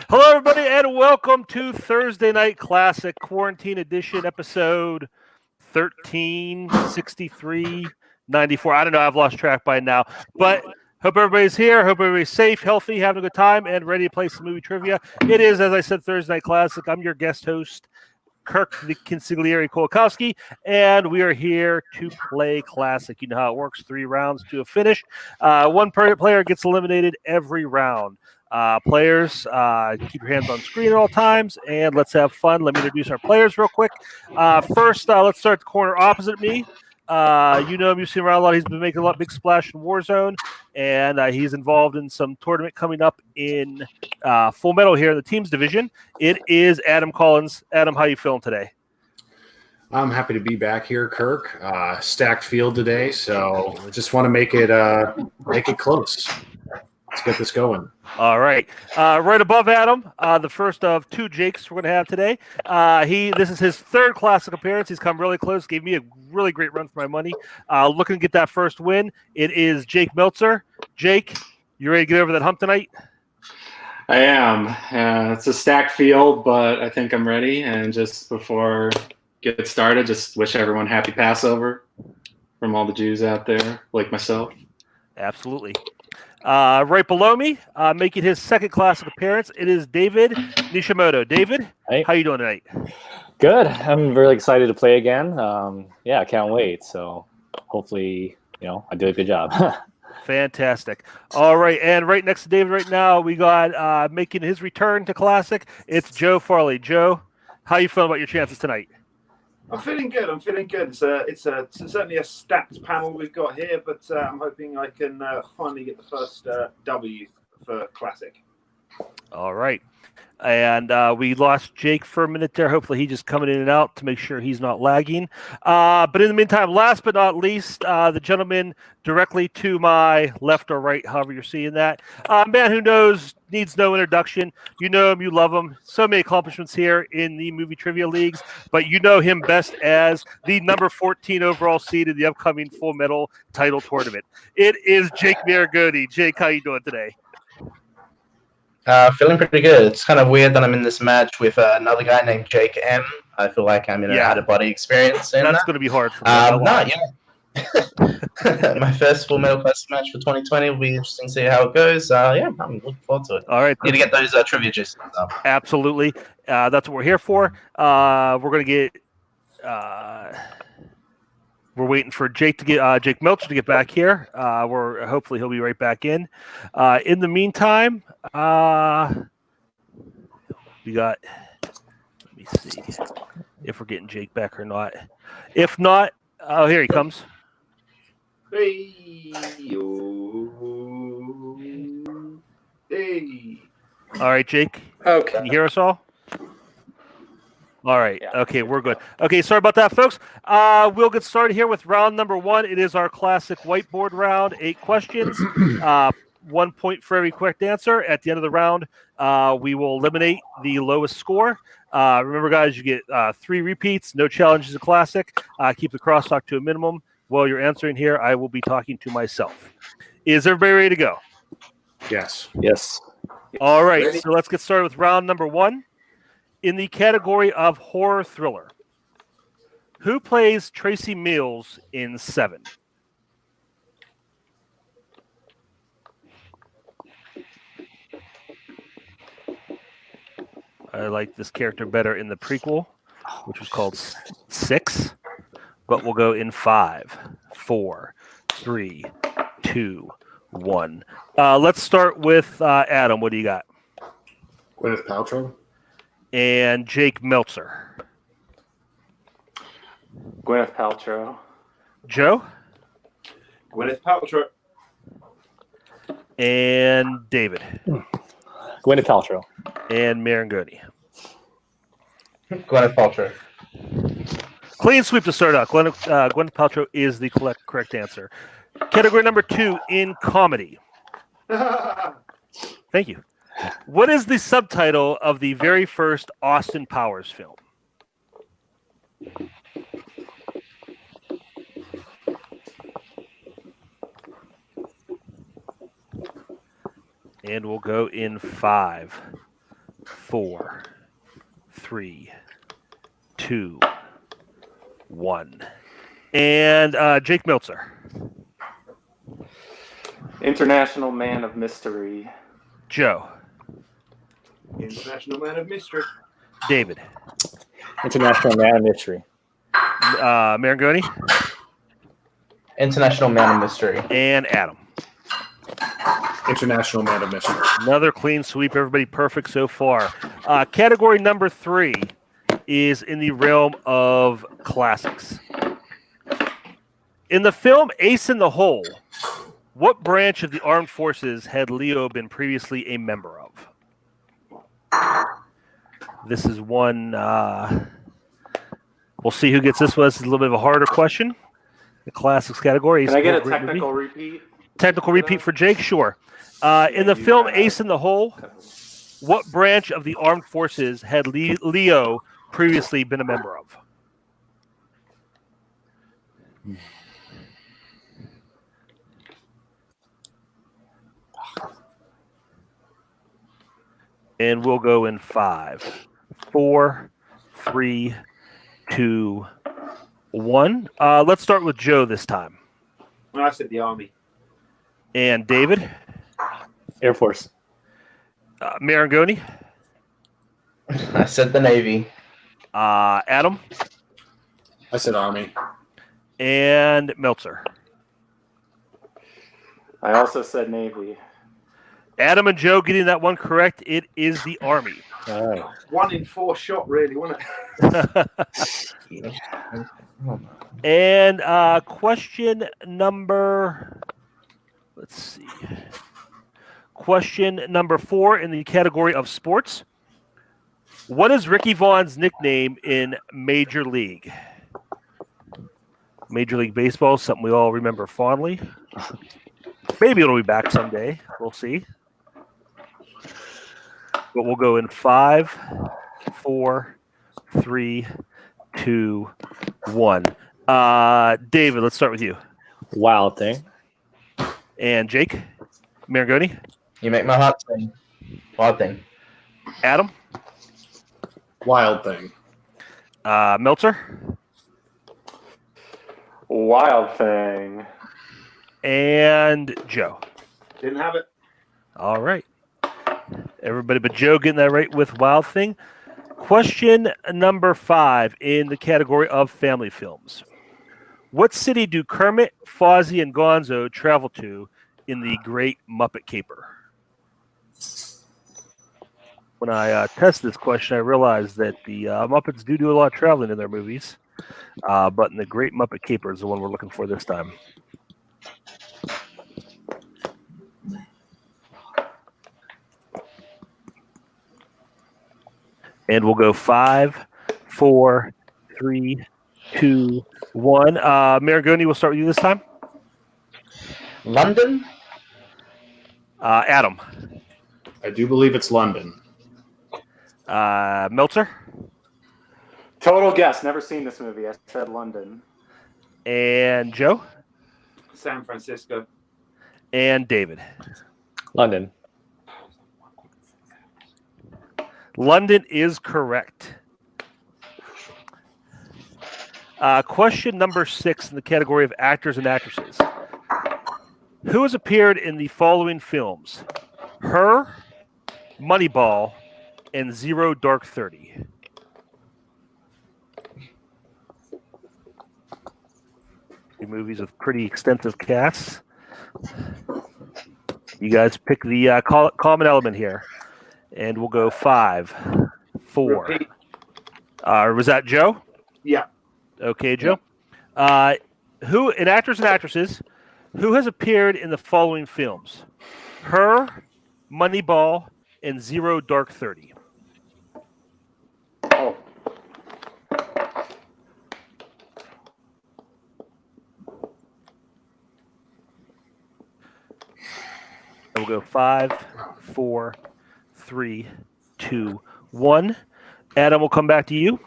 Hello, everybody, and welcome to Thursday Night Classic Quarantine Edition, episode 136394. I don't know. I've lost track by now, but hope everybody's here. Hope everybody's safe, healthy, having a good time, and ready to play some movie trivia. It is, as I said, Thursday Night Classic. I'm your guest host, Kirk the Consigliere Kolakowski, and we are here to play Classic. You know how it works, 3 rounds to a finish. One player gets eliminated every round. Players, keep your hands on screen at all times, and let's have fun. Let me introduce our players real quick. First, let's start the corner opposite me. You know him, you've seen him around a lot. He's been making a lot big splash in Warzone, and he's involved in some tournament coming up in Full Metal here in the teams division. It is Adam Collins. Adam, how you feeling today? I'm happy to be back here, Kirk. Stacked field today, so just want to make it close. Let's get this going. All right. Right above Adam, the first of 2 Jakes we're going to have today. This is his 3rd Classic appearance. He's come really close. Gave me a really great run for my money. Looking to get that first win. It is Jake Meltzer. Jake, you ready to get over that hump tonight? I am. It's a stacked field, but I think I'm ready. And just before get started, just wish everyone happy Passover from all the Jews out there, like myself. Absolutely. Right below me, making his 2nd Classic appearance, it is David Nishimoto. David, hey. How you doing tonight? Good. I'm really excited to play again. I can't wait. So hopefully, I do a good job. Fantastic. All right, and right next to David right now, we got making his return to Classic. It's Joe Farley. Joe, how you feeling about your chances tonight? I'm feeling good. It's certainly a stacked panel we've got here, but I'm hoping I can finally get the first W for Classic. All right. And we lost Jake for a minute there. Hopefully he's just coming in and out to make sure he's not lagging. But in the meantime, last but not least, the gentleman directly to my left or right, however you're seeing that. Man who needs no introduction. You know him, you love him. So many accomplishments here in the movie trivia leagues, but you know him best as the number 14 overall seed in the upcoming Full Metal title tournament. It is Jake Maragoni. Jake, how you doing today? Feeling pretty good. It's kind of weird that I'm in this match with another guy named Jake M. I feel like I'm in an out-of-body experience. That's going to be hard for me. My first Full Metal Classic match for 2020 will be interesting to see how it goes. I'm looking forward to it. All right. Need to get those trivia juices. Absolutely. That's what we're here for. We're going to get... We're waiting for Jake Meltzer to get back here. Hopefully he'll be right back in. In the meantime, we got. Let me see if we're getting Jake back or not. If not, here he comes. Hey. All right, Jake. Okay. Can you hear us all? All right. Yeah. Okay, we're good. Okay, sorry about that, folks. We'll get started here with round number 1. It is our classic whiteboard round. 8 questions. 1 point for every correct answer. At the end of the round, we will eliminate the lowest score. Remember, guys, you get 3 repeats. No challenges in classic. Keep the crosstalk to a minimum. While you're answering here, I will be talking to myself. Is everybody ready to go? Yes. Yes. All right. So let's get started with round number 1. In the category of horror thriller, who plays Tracy Mills in 7? I like this character better in the prequel, which was called 6, but we'll go in 5, 4, 3, 2, 1. Let's start with Adam. What do you got? Gwyneth Paltrow. And Jake Meltzer. Gwyneth Paltrow. Joe? Gwyneth Paltrow. And David. Gwyneth Paltrow. And Marangoni. Gwyneth Paltrow. Clean sweep to start out. Gwyneth Paltrow is the correct answer. Category number 2 in comedy. Thank you. What is the subtitle of the very first Austin Powers film? And we'll go in 5, 4, 3, 2, 1. And Jake Meltzer. International Man of Mystery. Joe. International Man of Mystery. David. International Man of Mystery. Marangoni. International Man of Mystery. And Adam. International Man of Mystery. Another clean sweep. Everybody perfect so far. Category number 3 is in the realm of classics. In the film Ace in the Hole, what branch of the armed forces had Leo been previously a member of? This is one. We'll see who gets this one. This is a little bit of a harder question. The classics category. Can I get a Great movie. technical repeat? Technical repeat for Jake? Sure. In the film Ace in the Hole, what branch of the armed forces had Leo previously been a member of? And we'll go in 5, 4, 3, 2, 1. Let's start with Joe this time. I said the Army. And David. Air Force. Marangoni. I said the Navy. Adam. I said Army. And Meltzer. I also said Navy. Adam and Joe getting that one correct. It is the Army. All right. 1 in 4 shot, really, wasn't it? And question number, let's see. Question number 4 in the category of sports. What is Ricky Vaughn's nickname in Major League? Major League Baseball, something we all remember fondly. Maybe it'll be back someday. We'll see. But we'll go in 5, 4, 3, 2, 1. David, let's start with you. Wild Thing. And Jake, Marangoni, You make my heart sing. Wild Thing. Adam, Wild Thing. Meltzer, Wild Thing. and Joe. Didn't have it. All right. Everybody but Joe getting that right with Wild Thing. Question number 5 in the category of family films. What city do Kermit, Fozzie, and Gonzo travel to in the Great Muppet Caper? When I test this question, I realized that the Muppets do a lot of traveling in their movies. But in the Great Muppet Caper is the one we're looking for this time. And we'll go 5, 4, 3, 2, 1. Marangoni, we'll start with you this time. London? Adam. I do believe it's London. Meltzer. Total guess. Never seen this movie. I said London. And Joe. San Francisco. And David. London. London is correct. Question number 6 in the category of actors and actresses. Who has appeared in the following films? Her, Moneyball, and Zero Dark 30. Two movies with pretty extensive casts. You guys pick the common element here. And we'll go 5, 4. Repeat. Was that Joe? Yeah. Okay, Joe. Who in actors and actresses, who has appeared in the following films? Her, Moneyball, and Zero Dark 30. Oh. We'll go 5, 4, 3, 2, 1. Adam will come back to you.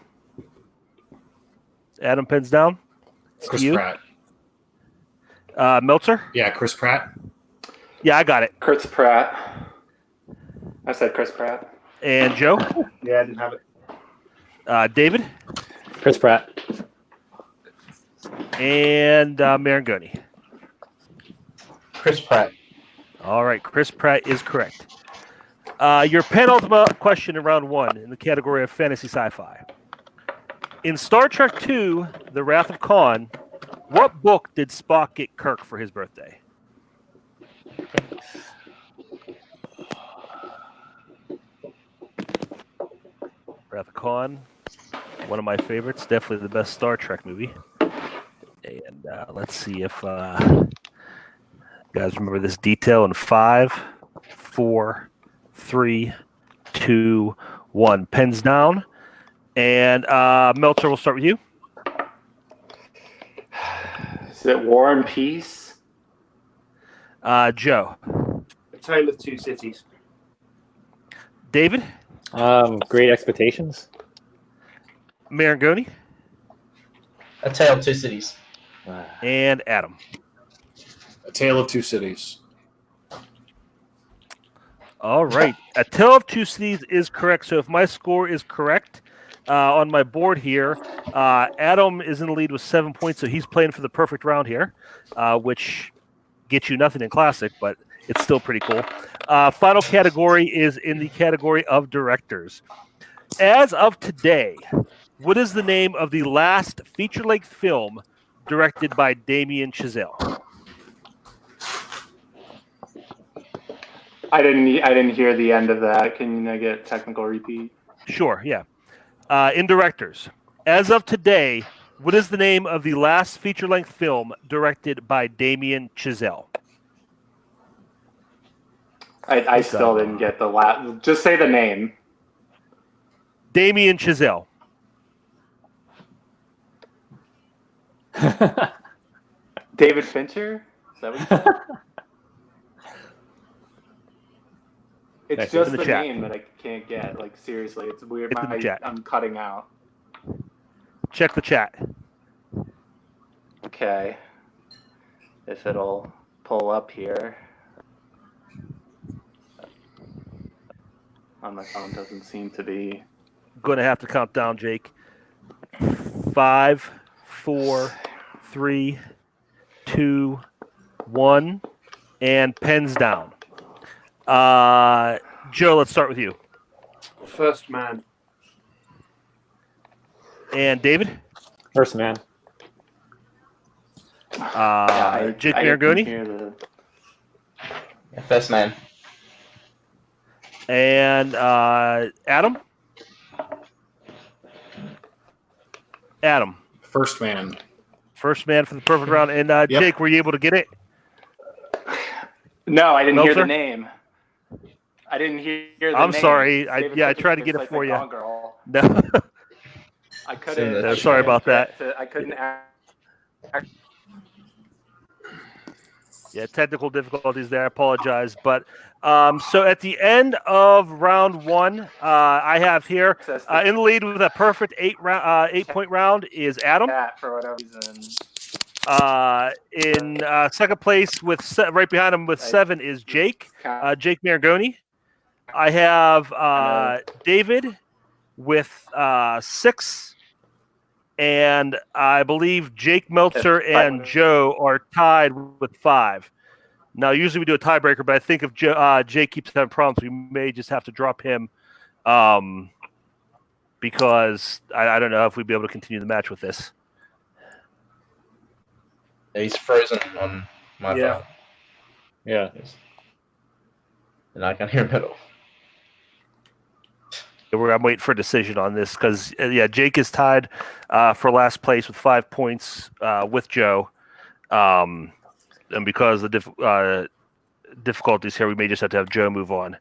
Adam, pens down. It's Chris you. Pratt. Meltzer? Yeah, Chris Pratt. Yeah, I got it. Chris Pratt. I said Chris Pratt. And Joe? Yeah, I didn't have it. David? Chris Pratt. And Marangoni. Chris Pratt. All right, Chris Pratt is correct. Your penultimate question in round 1 in the category of fantasy sci-fi. In Star Trek II, The Wrath of Khan, what book did Spock get Kirk for his birthday? Wrath of Khan, one of my favorites, definitely the best Star Trek movie. And let's see if you guys remember this detail in 5, 4, 3, 2, 1. Pens down. And Meltzer, we'll start with you. Is it War and Peace? Joe. A Tale of Two Cities. David. Great Expectations. Marangoni. A Tale of Two Cities. And Adam. A Tale of Two Cities. All right. A Tale of Two Cities is correct. So if my score is correct on my board here, Adam is in the lead with 7 points, so he's playing for the perfect round here, which gets you nothing in Classic, but it's still pretty cool. Final category is in the category of directors. As of today, what is the name of the last feature-length film directed by Damien Chazelle? I didn't hear the end of that. Can I get a technical repeat? Sure, yeah. In directors, as of today, what is the name of the last feature-length film directed by Damien Chazelle? I still didn't get the last. Just say the name. Damien Chazelle. David Fincher? Is that what It's Nice. just In the the chat. name that I can't get. Like, seriously, it's weird. It's in the chat. I'm cutting out. Check the chat. Okay. If it'll pull up here. On my phone doesn't seem to be. Going to have to count down, Jake. 5, 4, 3, 2, 1, and pens down. Joe, let's start with you. First Man. And David? First Man. Jake I didn't Marangoni? hear the- First Man. And Adam? Adam. First Man. First man for the perfect round. And Yep. Jake, were you able to get it? No, I didn't hear Meltzer? the name. I didn't hear the I'm name. sorry. David I Fincher tried to get looks it for like you. a gone girl. No. I in couldn't. the I sorry couldn't about that. I couldn't. Yeah, technical difficulties there. I apologize. But so at the end of round 1, I have here in the lead with a perfect 8-point round is Adam. Cat for whatever reason. In second place with right behind him with 7 is Jake. Jake Marangoni. I have David with 6. And I believe Jake Meltzer and Joe are tied with 5. Now, usually we do a tiebreaker, but I think if Jake keeps having problems, we may just have to drop him because I don't know if we'd be able to continue the match with this. He's frozen on my Yeah. phone. Yeah. And I can hear him at all. I'm waiting for a decision on this because, Jake is tied for last place with 5 points with Joe. And because of the difficulties here, we may just have to have Joe move on.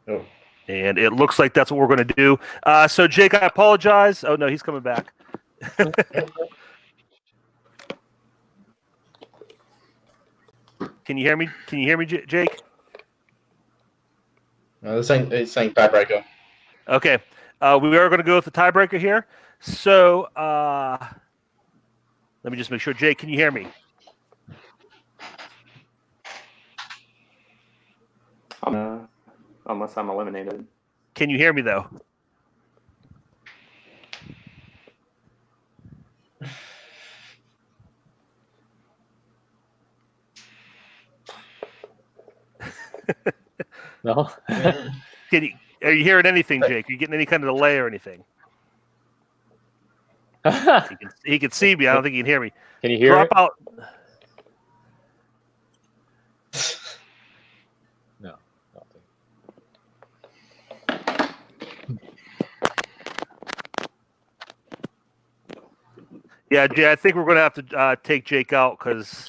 Oh. And it looks like that's what we're going to do. So, Jake, I apologize. Oh, no, he's coming back. Can you hear me? Can you hear me, Jake? No, it's saying tiebreaker. Okay. We are going to go with the tiebreaker here. So, let me just make sure. Jake, can you hear me? unless I'm eliminated. Can you hear me though? No. Are you hearing anything, Jake? Are you getting any kind of delay or anything? He can see me. I don't think he can hear me. Can you hear Drop it? out. No. Yeah, Jay, I think we're going to have to take Jake out because,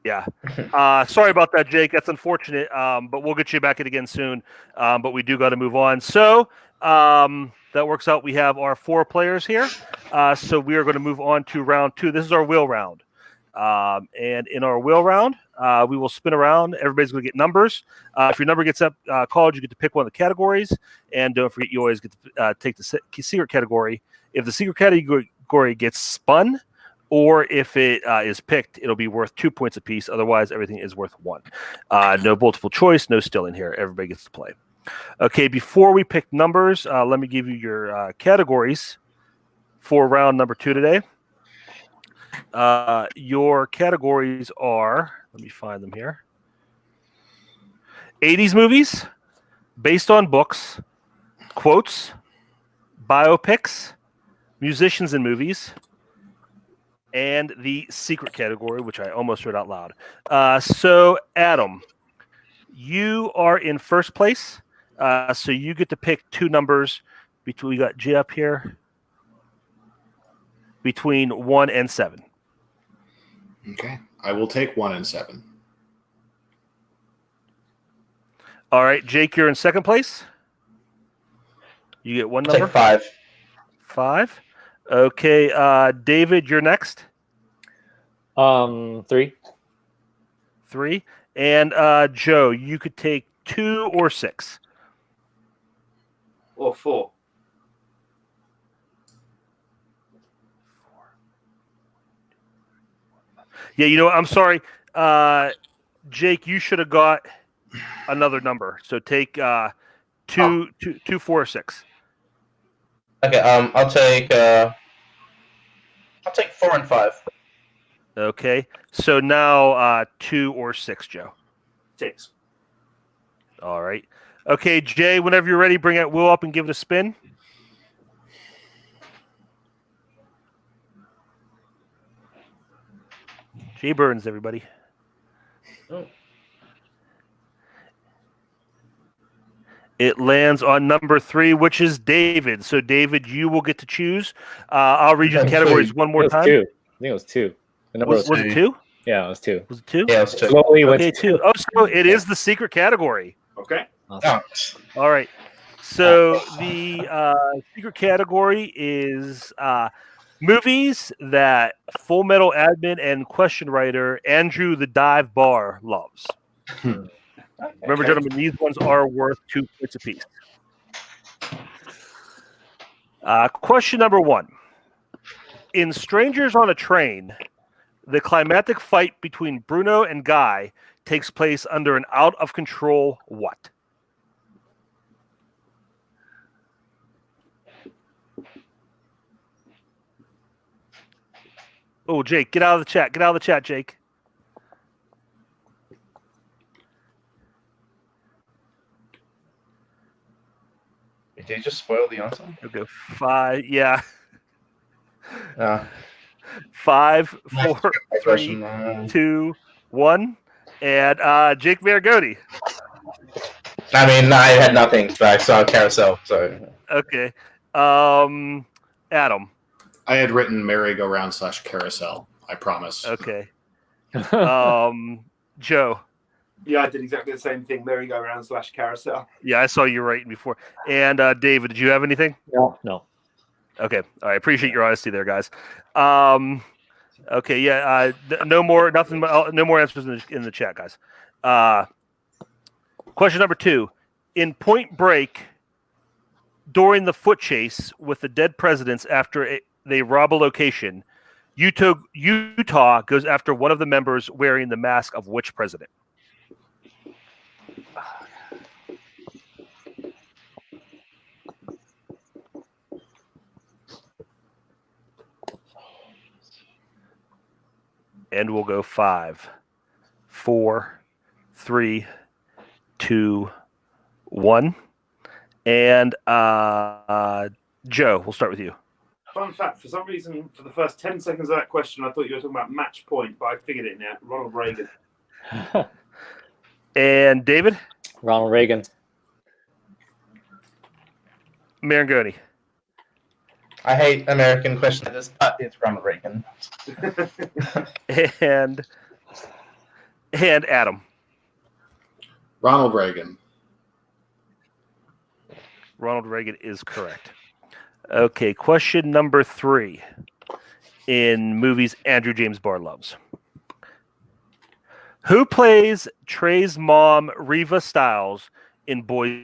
yeah. Sorry about that, Jake. That's unfortunate, but we'll get you back in again soon. But we do got to move on. So that works out. We have our 4 players here. So we are going to move on to round 2. This is our wheel round. And in our wheel round, we will spin around. Everybody's going to get numbers. If your number gets up called, you get to pick one of the categories. And don't forget, you always get to take the secret category. If the secret category gets spun, or if it is picked, it'll be worth 2 points apiece. Otherwise, everything is worth 1. No multiple choice, no stealing here. Everybody gets to play. Okay, before we pick numbers, let me give you your categories for round number 2 today. Your categories are, let me find them here. 80s movies, based on books, quotes, biopics, musicians in movies, and the secret category, which I almost read out loud. So, Adam, you are in first place. So you get to pick 2 numbers between, we got J up here, between 1 and 7. Okay. I will take 1 and 7. All right, Jake, you're in second place. You get 1 I'll number. take 5. 5. Okay, David, you're next. 3. 3. And Joe, you could take 2 or 6. Or 4. Yeah, you know what? I'm sorry. Jake, you should have got another number. So take 2, 4, or 6. Okay, I'll take 4 and 5. Okay. So now 2 or 6, Joe. 6. All right. Okay, Jay, whenever you're ready, bring that wheel up and give it a spin. Jay Burns, everybody. Oh. It lands on number 3, which is David. So, David, you will get to choose. I'll read you the categories one more time. 2. I think it was 2. The number Was it 2? Yeah, it was 2. Was it 2? Yeah, let's check. Slowly went Okay, to 2. Oh, so it is the secret category. Okay. Oh, All right. So the secret category is movies that Full Metal admin and question writer Andrew the Dive Bar loves. Remember, gentlemen, these ones are worth 2 points apiece. Question number 1. In Strangers on a Train, the climactic fight between Bruno and Guy takes place under an out-of-control what? Oh, Jake, get out of the chat. Get out of the chat, Jake. did you just spoil the answer? Okay, 5. Yeah. Yeah. 5, 4, 3, Question, 2, 1. And Jake Maragodi. I mean, I had nothing, but I saw Carousel, so. Okay. Adam. I had written merry-go-round / carousel. I promise. Okay. Joe. Yeah, I did exactly the same thing. Merry-go-round / carousel. Yeah, I saw you writing before. And David, did you have anything? No. Okay. All right. Appreciate your honesty there, guys. Okay. Yeah. No more. Nothing. No more answers in the chat, guys. Question number 2. In Point Break, during the foot chase with the dead presidents after they rob a location, Utah goes after one of the members wearing the mask of which president? And we'll go 5, 4, 3, 2, 1. And Joe, we'll start with you. Fun fact, for some reason, for the first 10 seconds of that question, I thought you were talking about match point, but I figured it now. Ronald Reagan. And David? Ronald Reagan. Marangoni. I hate American questions like this, but it's Ronald Reagan. And Adam. Ronald Reagan. Ronald Reagan is correct. Okay, question number 3 in movies Andrew James Barr loves. Who plays Trey's mom, Reva Stiles, in Boys?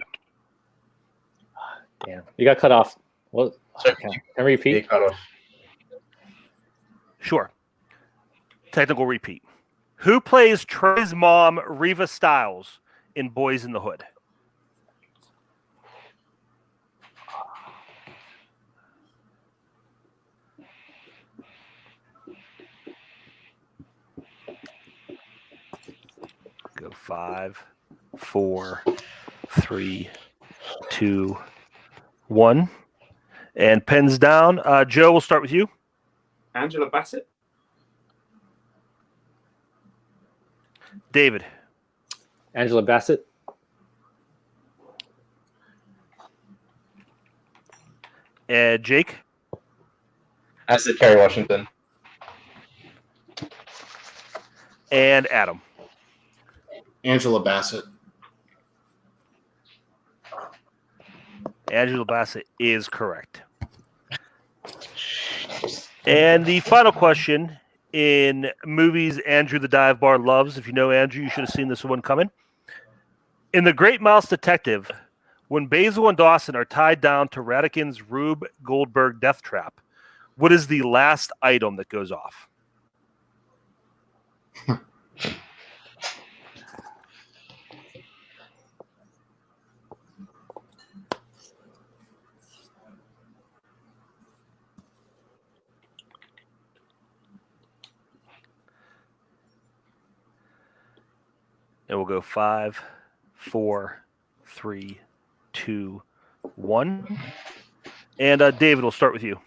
Damn, you got cut off. What? So, Can I repeat? Sure. Technical repeat. Who plays Trey's mom, Reva Stiles, in Boys in the Hood? Go 5, 4, 3, 2, 1. And pens down. Joe, we'll start with you. Angela Bassett. David. Angela Bassett. Jake. I said Kerry Washington. And Adam. Angela Bassett. Angela Bassett is correct. And the final question in movies Andrew the Dive Bar loves. If you know Andrew, you should have seen this one coming. In The Great Mouse Detective, when Basil and Dawson are tied down to Ratigan's Rube Goldberg death trap, what is the last item that goes off? And we'll go 5, 4, 3, 2, 1. And David, we'll start with you.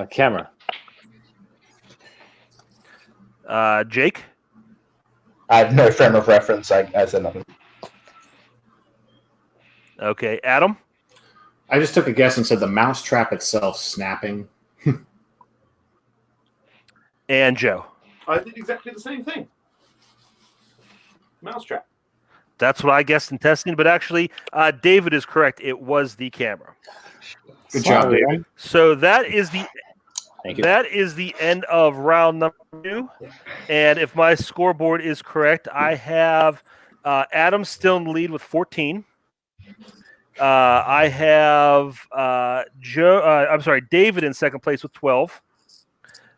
Camera. Jake? I have no frame of reference. I said nothing. Okay. Adam? I just took a guess and said the mousetrap itself snapping. And Joe? I did exactly the same thing. Mousetrap. That's what I guessed in testing, but actually, David is correct. It was the camera. Good job, David. So that is the Thank you. that is the end of round number 2. And if my scoreboard is correct, I have Adam still in the lead with 14. I have David in second place with 12.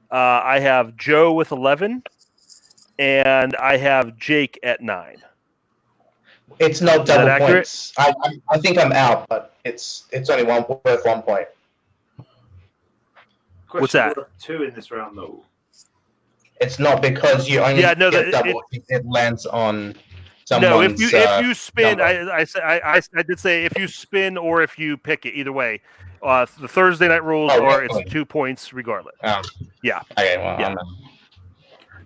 I have Joe with 11. And I have Jake at 9. It's not Is that double accurate? points. I think I'm out, but it's only worth 1 point. What's that? Question 2 in this round, though. It's not because you only Yeah, no, get double. It lands on No, someone's. if you spin, number. I did say if you spin or if you pick it, either way, the Thursday night rules Oh, are really? it's 2 points regardless. Yeah. Okay, well, Yeah.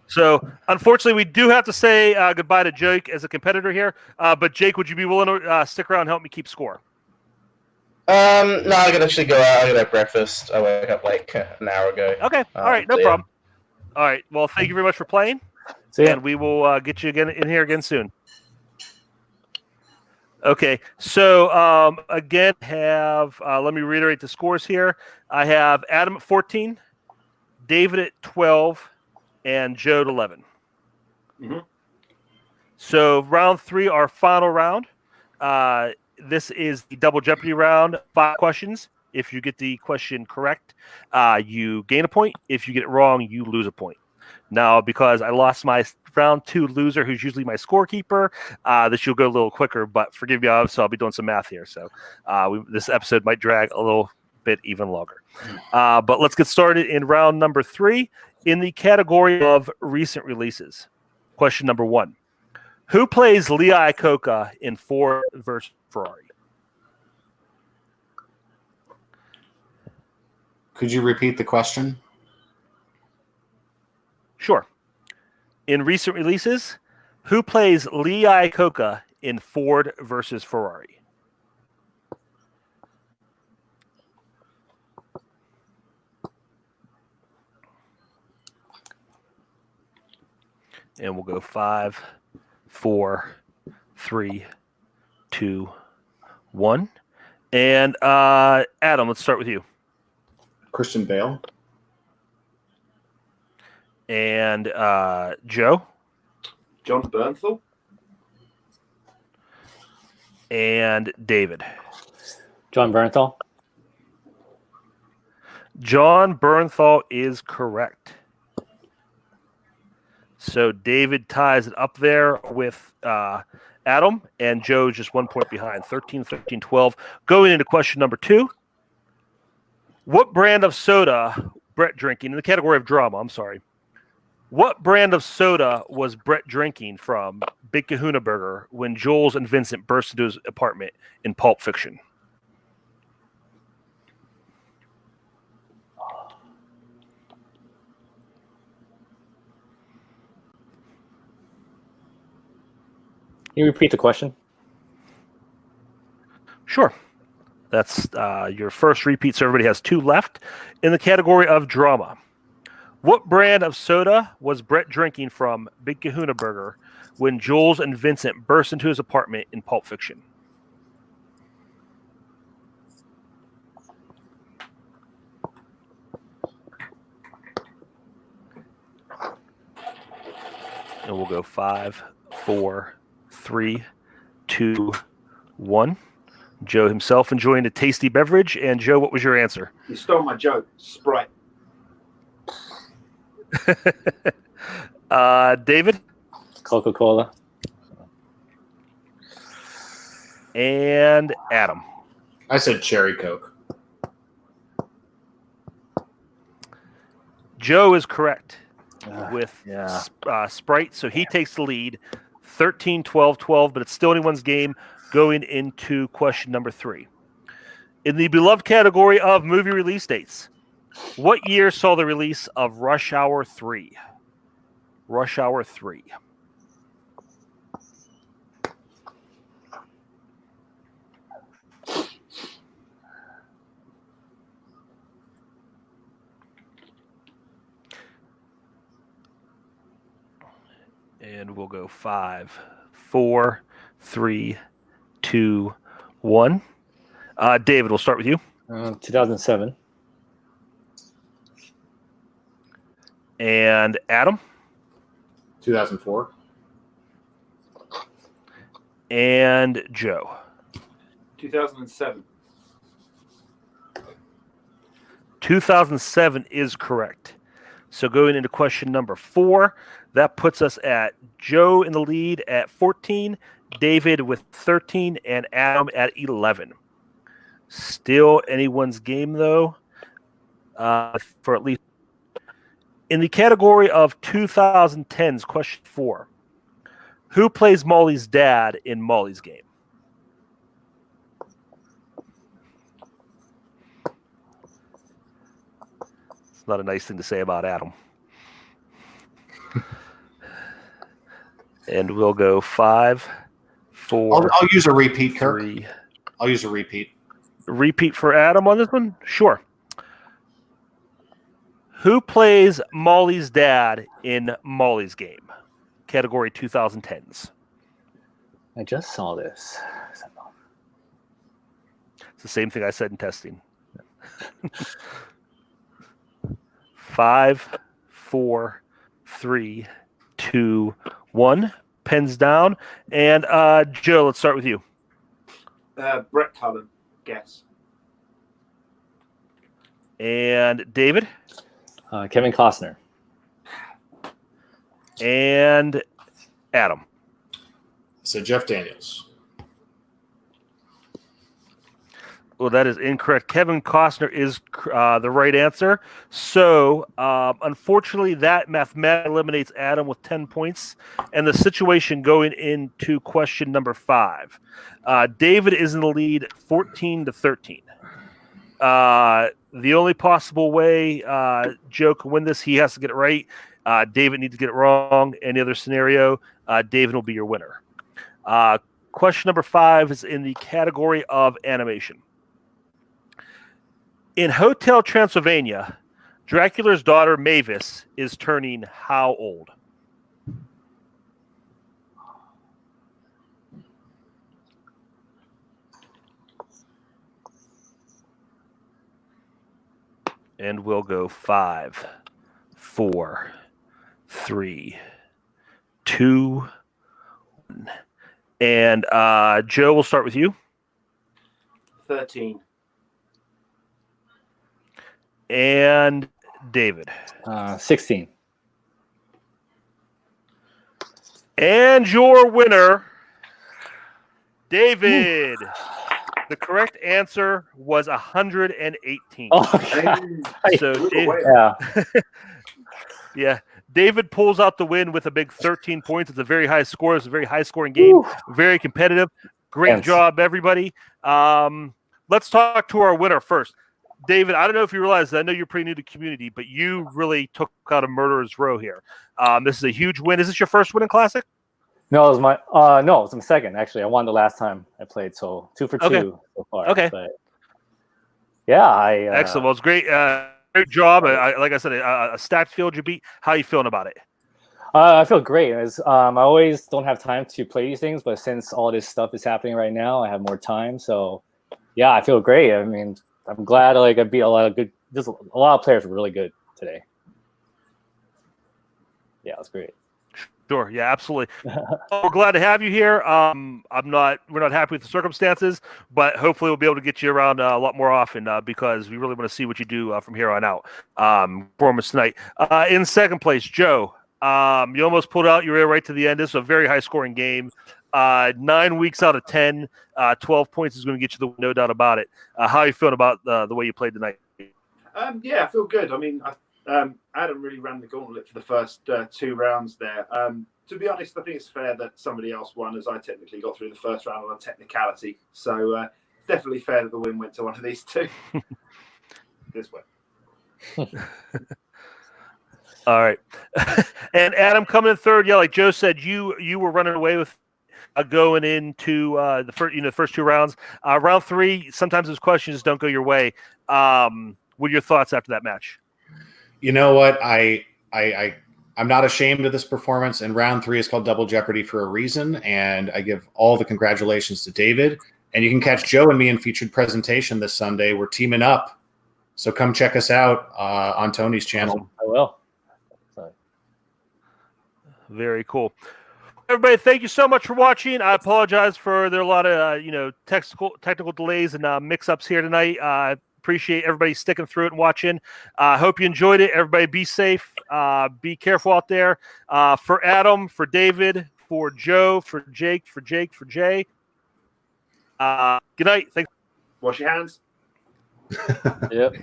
So unfortunately, we do have to say goodbye to Jake as a competitor here. But Jake, would you be willing to stick around and help me keep score? no, I could actually go out. I could have breakfast. I woke up like an hour ago. Okay. All right. No so, yeah. problem. All right. Well, thank you very much for playing. So yeah, And we will get you again in here again soon. Okay, so again, let me reiterate the scores here. I have Adam at 14, David at 12, and Joe at 11. Mhm. So round 3, our final round. This is the double Jeopardy round. 5 questions. If you get the question correct, you gain a point. If you get it wrong, you lose a point. Now, because I lost my round 2 loser, who's usually my scorekeeper, this will go a little quicker, but forgive me, so I'll be doing some math here. So this episode might drag a little bit even longer. But let's get started in round number 3. In the category of recent releases, question number 1. Who plays Lee Iacocca in Ford versus Ferrari? Could you repeat the question? Sure. In recent releases, who plays Lee Iacocca in Ford versus Ferrari? And we'll go 5, 4, 3, 2, 1. And Adam, let's start with you. Christian Bale. And Joe. John Bernthal. And David. John Bernthal. John Bernthal is correct. So David ties it up there with Adam, and Joe just 1 point behind, 13, 13, 12. Going into question number 2. What brand of soda Brett drinking, in the category of drama, I'm sorry. What brand of soda was Brett drinking from Big Kahuna Burger when Jules and Vincent burst into his apartment in Pulp Fiction? Can you repeat the question? Sure. That's your first repeat, so everybody has 2 left. In the category of drama, what brand of soda was Brett drinking from Big Kahuna Burger when Jules and Vincent burst into his apartment in Pulp Fiction? And we'll go 5, 4, 3, 2, 1. Joe himself enjoying a tasty beverage. And Joe, what was your answer? You stole my joke. Sprite. David? Coca-Cola. And Adam. I said Cherry Coke. Joe is correct with yeah. Sprite, so he takes the lead, 13, 12, 12, but it's still anyone's game going into question number 3. In the beloved category of movie release dates, what year saw the release of Rush Hour 3? Rush Hour 3. And we'll go 5, 4, 3, 2, 1. David, we'll start with you. 2007. And Adam. 2004. And Joe. 2007. 2007 is correct. So going into question number 4, that puts us at Joe in the lead at 14, David with 13, and Adam at 11. Still anyone's game, though, for at least. In the category of 2010s, question 4, who plays Molly's dad in Molly's Game? It's not a nice thing to say about Adam. And we'll go 5, 4. I'll use a repeat, Kirk. 3. I'll use a repeat. Repeat for Adam on this one? Sure. Who plays Molly's dad in Molly's Game? Category 2010s. I just saw this. It's the same thing I said in testing. 5, 4, 3, 2, 1. Pens down. And Joe, let's start with you. Brett Cullen. Guess. And David. Kevin Costner. And Adam. So Jeff Daniels. Well, that is incorrect. Kevin Costner is the right answer. So, unfortunately, that mathematically eliminates Adam with 10 points. And the situation going into question number 5. David is in the lead 14-13. The only possible way Joe can win this, he has to get it right. David needs to get it wrong. Any other scenario, David will be your winner. Question number 5 is in the category of animation. In Hotel Transylvania, Dracula's daughter Mavis is turning how old? And we'll go 5, 4, 3, 2, 1. And Joe, we'll start with you. 13. And David. 16. And your winner, David. The correct answer was 118. Oh, God. So David, Yeah. yeah, David pulls out the win with a big 13 points. It's a very high score. It's a very high-scoring game. Very competitive. Great Thanks. job, everybody. Let's talk to our winner first. David, I don't know if you realize that I know you're pretty new to community, but you really took out a murderer's row here. This is a huge win. Is this your first win in Classic? No, it was my no, it was my second actually. I won the last time I played, so 2 for 2 Okay. so far. Okay. But yeah, I Excellent. Well, it's great. Great job. Like I said, a stacked field you beat. How are you feeling about it? I feel great. I always don't have time to play these things, but since all this stuff is happening right now, I have more time. So yeah, I feel great. I mean, I'm glad I beat a lot of good. Just a lot of players were really good today. Yeah, it was great. Sure. Yeah, absolutely. We're glad to have you here. We're not happy with the circumstances, but hopefully we'll be able to get you around a lot more often because we really want to see what you do from here on out. Performance tonight. In second place, Joe. You almost pulled out. You were right to the end. This is a very high scoring game. 9 weeks out of 10, 12 points is going to get you the win, no doubt about it. How are you feeling about the way you played tonight? Yeah, I feel good. I mean, Adam really ran the gauntlet for the first 2 rounds there. To be honest, I think it's fair that somebody else won, as I technically got through the first round on a technicality. So it's definitely fair that the win went to one of these two. This way. All right. And Adam coming in third. Yeah, like Joe said, you were running away with going into the first 2 rounds. Round 3, sometimes those questions don't go your way. What are your thoughts after that match? You know what? I'm not ashamed of this performance, and round 3 is called Double Jeopardy for a reason, and I give all the congratulations to David. And you can catch Joe and me in featured presentation this Sunday. We're teaming up, so come check us out on Tony's channel. I will. Sorry. Very cool. Everybody, thank you so much for watching. I apologize for there are a lot of technical delays and mix-ups here tonight. Appreciate everybody sticking through it and watching. Hope you enjoyed it. Everybody be safe. Be careful out there. For Adam, for David, for Joe, for Jake, for Jay. Good night. Thanks. Wash your hands. Yep.